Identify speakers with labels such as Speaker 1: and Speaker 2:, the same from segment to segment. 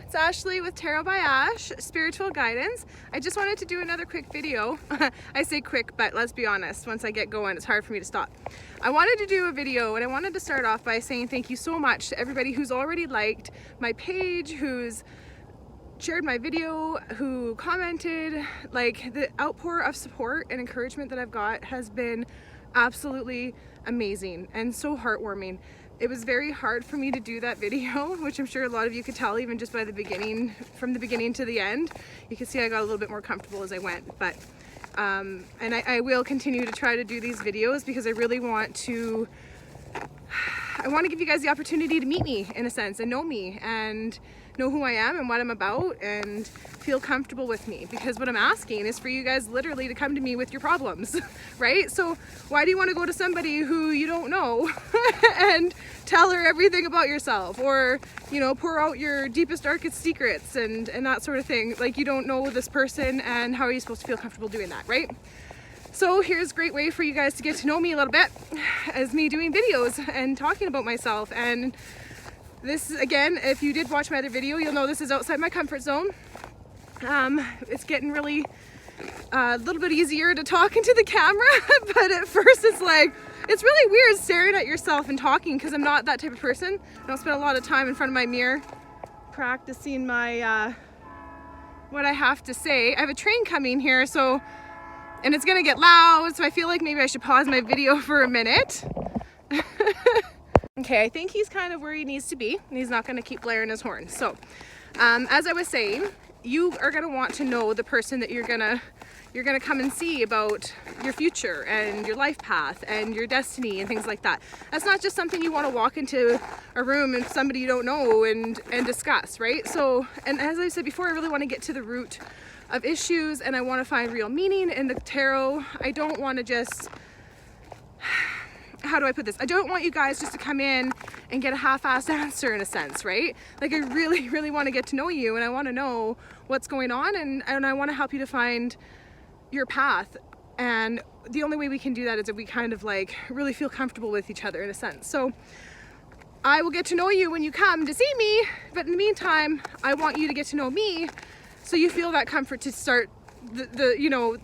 Speaker 1: it's Ashley with Tarot by Ash, Spiritual Guidance. I just wanted to do another quick video. I say quick, but let's be honest, once I get going, it's hard for me to stop. I wanted to do a video and I wanted to start off by saying thank you so much to everybody who's already liked my page, who's shared my video, who commented. Like, the outpour of support and encouragement that I've got has been absolutely amazing and so heartwarming. It was very hard for me to do that video, which I'm sure a lot of you could tell even just by the beginning, from the beginning to the end. You can see I got a little bit more comfortable as I went, but and I will continue to try to do these videos because I really want to give you guys the opportunity to meet me in a sense and know me and know who I am and what I'm about and feel comfortable with me, because what I'm asking is for you guys literally to come to me with your problems, right? So why do you want to go to somebody who you don't know and tell her everything about yourself, or, you know, pour out your deepest, darkest secrets and that sort of thing? Like, you don't know this person, and how are you supposed to feel comfortable doing that, right? So here's a great way for you guys to get to know me a little bit, as me doing videos and talking about myself. And this, again, if you did watch my other video, you'll know this is outside my comfort zone. It's getting really a little bit easier to talk into the camera, but at first it's like, it's really weird staring at yourself and talking, because I'm not that type of person. I don't spend a lot of time in front of my mirror practicing my what I have to say. I have a train coming here, so, and it's gonna get loud, so I feel like maybe I should pause my video for a minute. Okay, I think he's kind of where he needs to be, and he's not going to keep blaring his horn. So, as I was saying, you are going to want to know the person that you're gonna come and see about your future and your life path and your destiny and things like that. That's not just something you want to walk into a room and somebody you don't know and discuss, right? So, and as I said before, I really want to get to the root of issues, and I want to find real meaning in the tarot. I don't want to just, how do I put this? I don't want you guys just to come in and get a half-assed answer, in a sense, right? Like, I really, really want to get to know you, and I want to know what's going on, and I want to help you to find your path. And the only way we can do that is if we kind of like really feel comfortable with each other, in a sense. So I will get to know you when you come to see me, but in the meantime, I want you to get to know me so you feel that comfort to start the you know,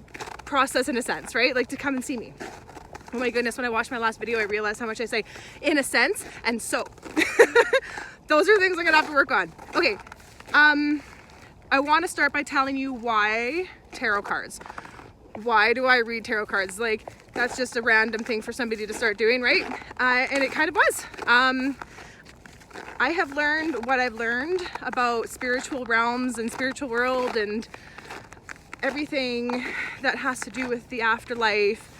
Speaker 1: process, in a sense, right? Like, to come and see me. Oh my goodness, when I watched my last video, I realized how much I say in a sense and so. Those are things I'm gonna have to work on. Okay, I want to start by telling you why tarot cards. Why do I read tarot cards? Like, that's just a random thing for somebody to start doing, right? And it kind of was. I have learned what I've learned about spiritual realms and spiritual world and everything that has to do with the afterlife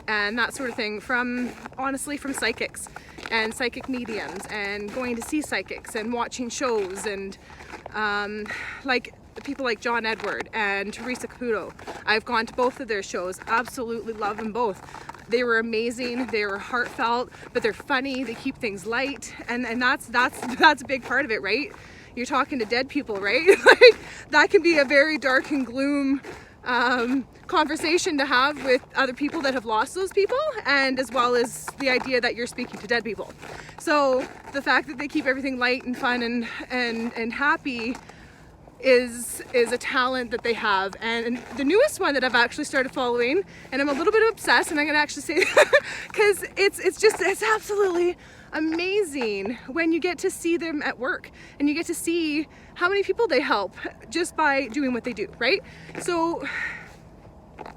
Speaker 1: and that sort of thing from, honestly, from psychics and psychic mediums and going to see psychics and watching shows and like people like John Edward and Teresa Caputo. I've gone to both of their shows, absolutely love them both. They were amazing, they were heartfelt, but they're funny, they keep things light, and that's a big part of it, right? You're talking to dead people, right? Like, that can be a very dark and gloom conversation to have with other people that have lost those people, and as well as the idea that you're speaking to dead people. So the fact that they keep everything light and fun and happy is a talent that they have. And the newest one that I've actually started following, and I'm a little bit obsessed, and I'm gonna actually say because it's absolutely amazing when you get to see them at work and you get to see how many people they help just by doing what they do, right? So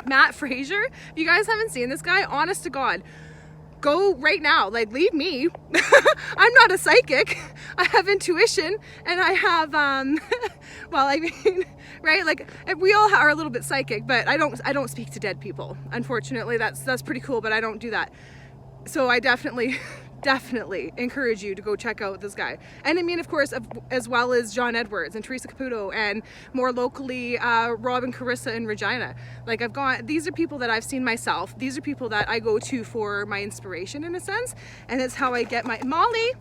Speaker 1: Matt Fraser, if you guys haven't seen this guy, honest to God, go right now, like, leave me. I'm not a psychic. I have intuition, and I have well, I mean, right, like, we all are a little bit psychic, but I don't speak to dead people, unfortunately. That's pretty cool, but I don't do that. So I definitely encourage you to go check out this guy. And I mean, of course, as well as John Edwards and Teresa Caputo, and more locally, Rob and Carissa in Regina. Like, these are people that I've seen myself. These are people that I go to for my inspiration, in a sense. And it's how I get my, Molly,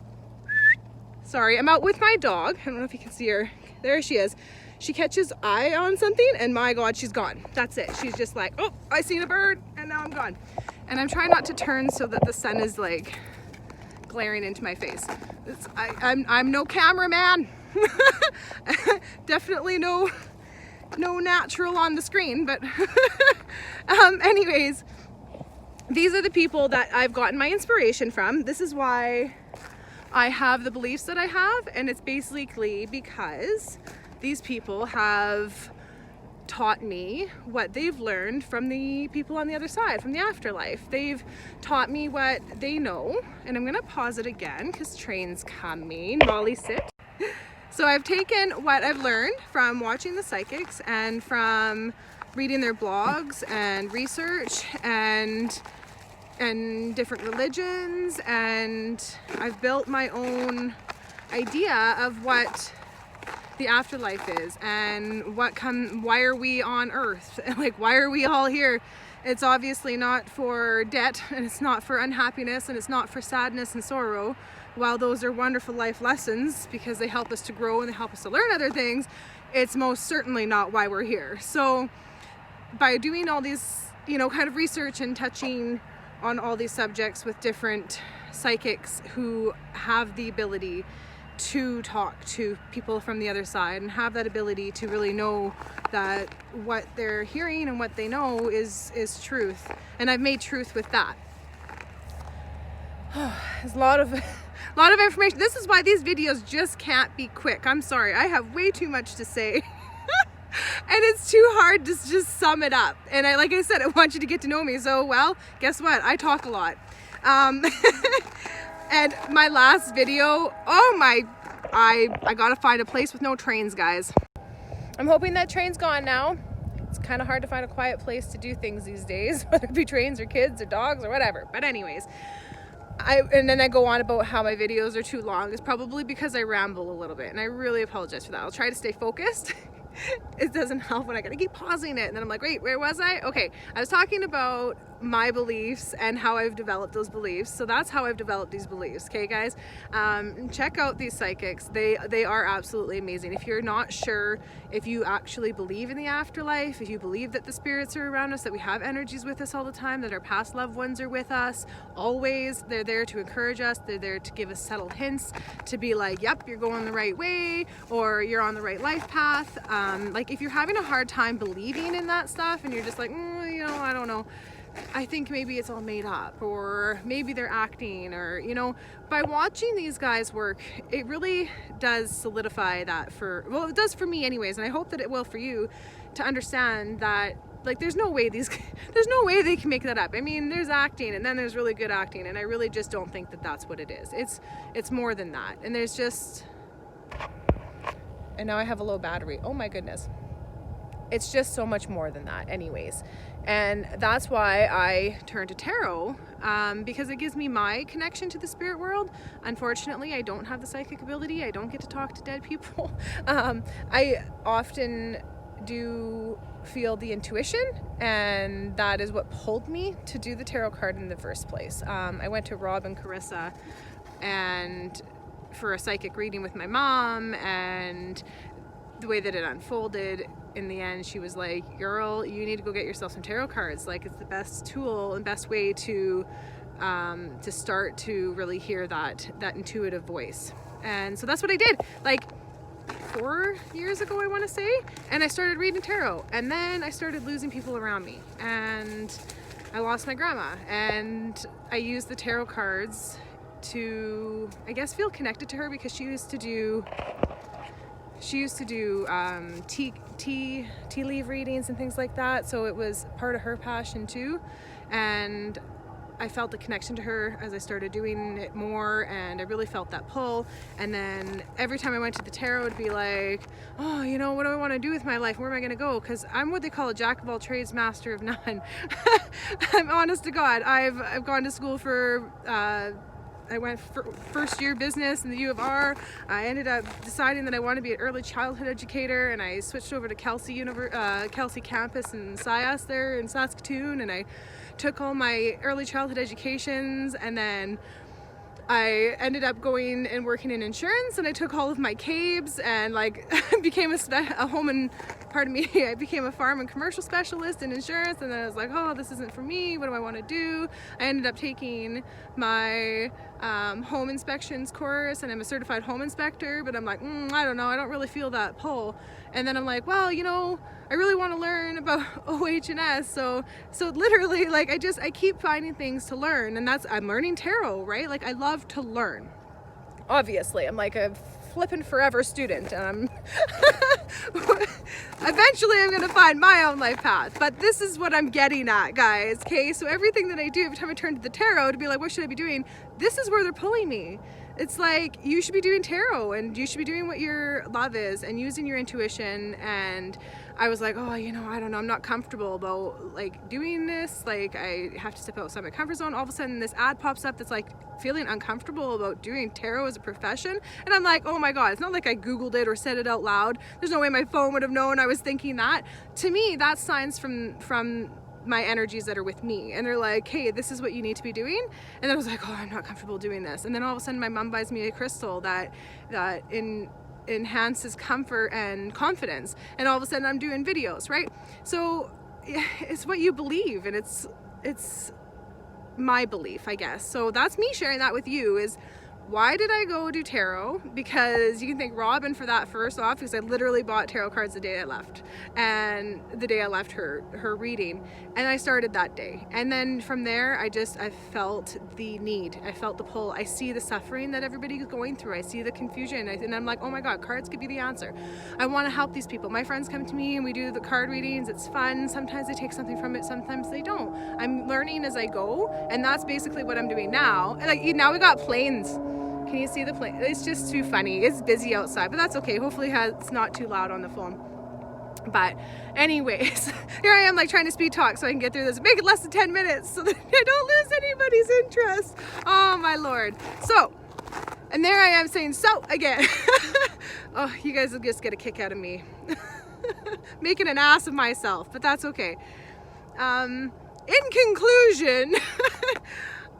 Speaker 1: sorry, I'm out with my dog. I don't know if you can see her. There she is. She catches eye on something, and my God, she's gone. That's it. She's just like, oh, I seen a bird, and now I'm gone. And I'm trying not to turn so that the sun is like glaring into my face. I'm no cameraman. definitely no natural on the screen, but anyways, these are the people that I've gotten my inspiration from. This is why I have the beliefs that I have, and it's basically because these people have taught me what they've learned from the people on the other side, from the afterlife. They've taught me what they know, and I'm gonna pause it again because train's coming. Molly, sit. So I've taken what I've learned from watching the psychics and from reading their blogs and research and different religions, and I've built my own idea of what the afterlife is and why are we on earth, like why are we all here. It's obviously not for debt, and it's not for unhappiness, and it's not for sadness and sorrow. While those are wonderful life lessons because they help us to grow and they help us to learn other things, it's most certainly not why we're here. So by doing all these, kind of research and touching on all these subjects with different psychics who have the ability to talk to people from the other side and have that ability to really know that what they're hearing and what they know is truth. And I've made truth with that. There's a lot of information. This is why these videos just can't be quick. I'm sorry, I have way too much to say. And it's too hard to just sum it up. And like I said, I want you to get to know me. So, well, guess what? I talk a lot. And my last video, I gotta find a place with no trains, guys. I'm hoping that train's gone now. It's kind of hard to find a quiet place to do things these days, whether it be trains or kids or dogs or whatever. But anyways, and then I go on about how my videos are too long. It's probably because I ramble a little bit, and I really apologize for that. I'll try to stay focused. It doesn't help when I gotta keep pausing it, and then I'm like, wait, where was I? Okay, I was talking about my beliefs and how I've developed those beliefs. So that's how I've developed these beliefs. Okay, guys, check out these psychics. They are absolutely amazing. If you're not sure if you actually believe in the afterlife, if you believe that the spirits are around us, that we have energies with us all the time, that our past loved ones are with us always, they're there to encourage us, they're there to give us subtle hints, to be like, yep, you're going the right way, or you're on the right life path. Like if you're having a hard time believing in that stuff and you're just like, I don't know, I think maybe it's all made up, or maybe they're acting, or by watching these guys work, it really does solidify that it does for me anyways, and I hope that it will for you, to understand that like there's no way they can make that up. I mean, there's acting, and then there's really good acting, and I really just don't think that that's what it is. It's more than that, and there's just, and now I have a low battery, oh my goodness. It's just so much more than that anyways. And that's why I turn to tarot, because it gives me my connection to the spirit world. Unfortunately, I don't have the psychic ability. I don't get to talk to dead people. I often do feel the intuition, and that is what pulled me to do the tarot card in the first place. I went to Rob and Carissa and for a psychic reading with my mom, and the way that it unfolded, in the end, she was like, girl, you need to go get yourself some tarot cards. Like, it's the best tool and best way to start to really hear that intuitive voice. And so that's what I did, like 4 years ago, I want to say. And I started reading tarot, and then I started losing people around me, and I lost my grandma, and I used the tarot cards to, I guess, feel connected to her, because she used to do tea leaf readings and things like that, so it was part of her passion too, and I felt the connection to her as I started doing it more, and I really felt that pull. And then every time I went to the tarot, it would be like, oh, what do I want to do with my life? Where am I going to go? Because I'm what they call a jack of all trades, master of none. I'm honest to God. I've gone to school for I went for first year business in the U of R. I ended up deciding that I wanted to be an early childhood educator, and I switched over to Kelsey campus in SIAS there in Saskatoon, and I took all my early childhood educations, and then I ended up going and working in insurance, and I took all of my CABES and like became a home and part of me, I became a farm and commercial specialist in insurance, and then I was like, oh, this isn't for me. What do I want to do? I ended up taking my home inspections course, and I'm a certified home inspector, but I'm like, I don't know, I don't really feel that pull. And then I'm like, well, you know, I really want to learn about OH&S. So literally, like, I keep finding things to learn, and I'm learning tarot, right? Like, I love to learn. Obviously, I'm like a flippin' forever student, and eventually I'm gonna find my own life path. But this is what I'm getting at, guys. Okay, so everything that I do, every time I turn to the tarot to be like, what should I be doing? This is where they're pulling me. It's like, you should be doing tarot, and you should be doing what your love is and using your intuition. And I was like, oh, you know, I don't know, I'm not comfortable about like doing this. Like, I have to step outside my comfort zone. All of a sudden this ad pops up that's like feeling uncomfortable about doing tarot as a profession. And I'm like, oh my God, it's not like I Googled it or said it out loud. There's no way my phone would have known I was thinking that. To me, that's signs from my energies that are with me, and they're like, hey, this is what you need to be doing. And then I was like, oh, I'm not comfortable doing this. And then all of a sudden my mom buys me a crystal that enhances comfort and confidence, and all of a sudden I'm doing videos, right? So it's what you believe, and it's my belief, I guess. So that's me sharing that with you. Is why did I go do tarot? Because you can thank Robin for that first off, because I literally bought tarot cards the day I left, and the day I left her reading, and I started that day. And then from there, I felt the need, I felt the pull. I see the suffering that everybody's going through. I see the confusion, and I'm like, oh my God, cards could be the answer. I want to help these people. My friends come to me and we do the card readings. It's fun. Sometimes they take something from it, sometimes they don't. I'm learning as I go, and that's basically what I'm doing now. And like, now we got planes. Can you see the plane? It's just too funny. It's busy outside, but that's okay. Hopefully it's not too loud on the phone. But anyways, here I am like trying to speed talk so I can get through this. Make it less than 10 minutes so that I don't lose anybody's interest. Oh my Lord. So, and there I am saying so again. Oh, you guys will just get a kick out of me. Making an ass of myself, but that's okay. In conclusion,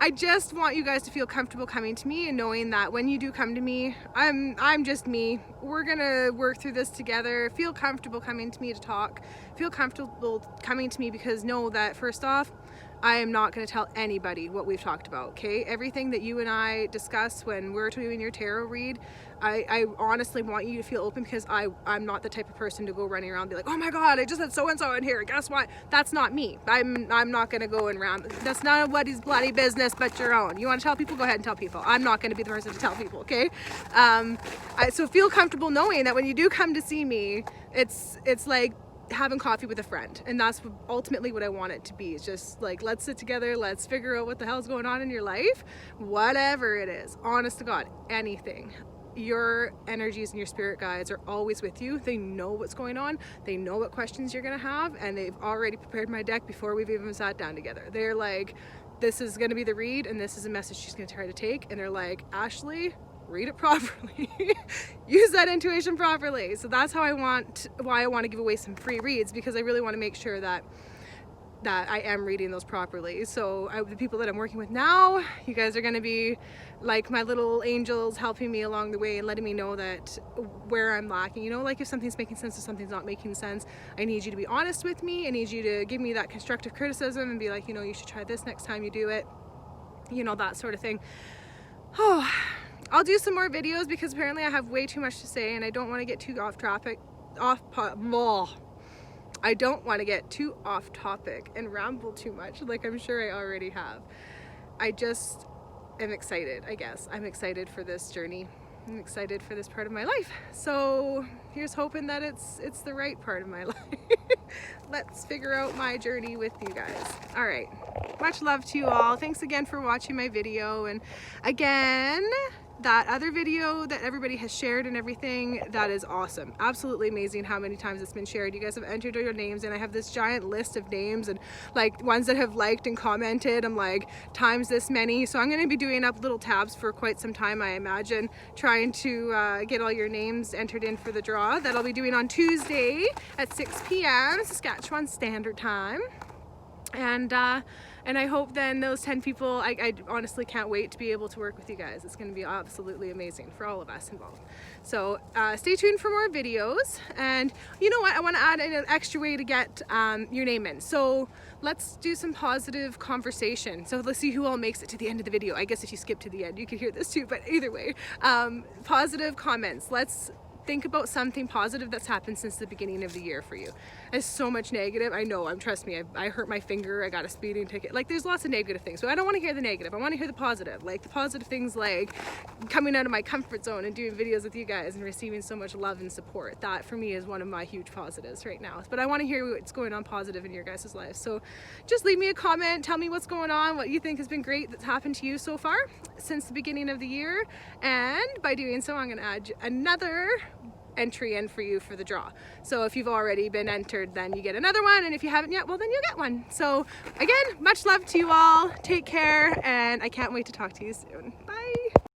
Speaker 1: I just want you guys to feel comfortable coming to me, and knowing that when you do come to me, I'm just me. We're gonna work through this together. Feel comfortable coming to me to talk. Feel comfortable coming to me, because know that first off, I am not going to tell anybody what we've talked about, okay? Everything that you and I discuss when we're doing your tarot read, I honestly want you to feel open, because I'm not the type of person to go running around and be like, oh my God, I just had so-and-so in here, guess what? That's not me. I'm not going to go around. That's not nobody's bloody business but your own. You want to tell people? Go ahead and tell people. I'm not going to be the person to tell people, okay? So feel comfortable knowing that when you do come to see me, it's like having coffee with a friend, and that's ultimately what I want it to be. It's just like, let's sit together, let's figure out what the hell's going on in your life, whatever it is. Honest to God, anything. Your energies and your spirit guides are always with you. They know what's going on, they know what questions you're gonna have, and they've already prepared my deck before we've even sat down together. They're like, this is gonna be the read, and this is a message she's gonna try to take, and they're like, Ashley, read it properly. Use that intuition properly. So that's why I want to give away some free reads, because I really want to make sure that I am reading those properly. So the people that I'm working with now, you guys are going to be like my little angels, helping me along the way and letting me know that where I'm lacking. You know, like if something's making sense or something's not making sense, I need you to be honest with me. I need you to give me that constructive criticism and be like, you know, you should try this next time you do it. You know, that sort of thing. Oh, I'll do some more videos, because apparently I have way too much to say, and I don't want to get too off topic and ramble too much, like I'm sure I already have. I just am excited, I guess. I'm excited for this journey. I'm excited for this part of my life. So here's hoping that it's the right part of my life. Let's figure out my journey with you guys. All right. Much love to you all. Thanks again for watching my video. And again, that other video that everybody has shared and everything, that is awesome. Absolutely amazing how many times it's been shared. You guys have entered your names, and I have this giant list of names, and like ones that have liked and commented, I'm like times this many. So I'm going to be doing up little tabs for quite some time, I imagine, trying to get all your names entered in for the draw that I'll be doing on Tuesday at 6 p.m. Saskatchewan Standard Time. And And I hope then those 10 people, I honestly can't wait to be able to work with you guys. It's going to be absolutely amazing for all of us involved. So stay tuned for more videos. And you know what, I want to add an extra way to get your name in. So let's do some positive conversation. So let's see who all makes it to the end of the video. I guess if you skip to the end, you could hear this too, but either way, positive comments. Let's think about something positive that's happened since the beginning of the year for you. There's so much negative. I know, trust me, I hurt my finger, I got a speeding ticket. Like, there's lots of negative things, but I don't want to hear the negative. I want to hear the positive. Like the positive things, like coming out of my comfort zone and doing videos with you guys and receiving so much love and support. That for me is one of my huge positives right now. But I want to hear what's going on positive in your guys' lives. So just leave me a comment, tell me what's going on, what you think has been great that's happened to you so far since the beginning of the year. And by doing so, I'm going to add another entry in for you for the draw. So if you've already been entered, then you get another one, and if you haven't yet, well, then you'll get one. So again, much love to you all, take care, and I can't wait to talk to you soon. Bye.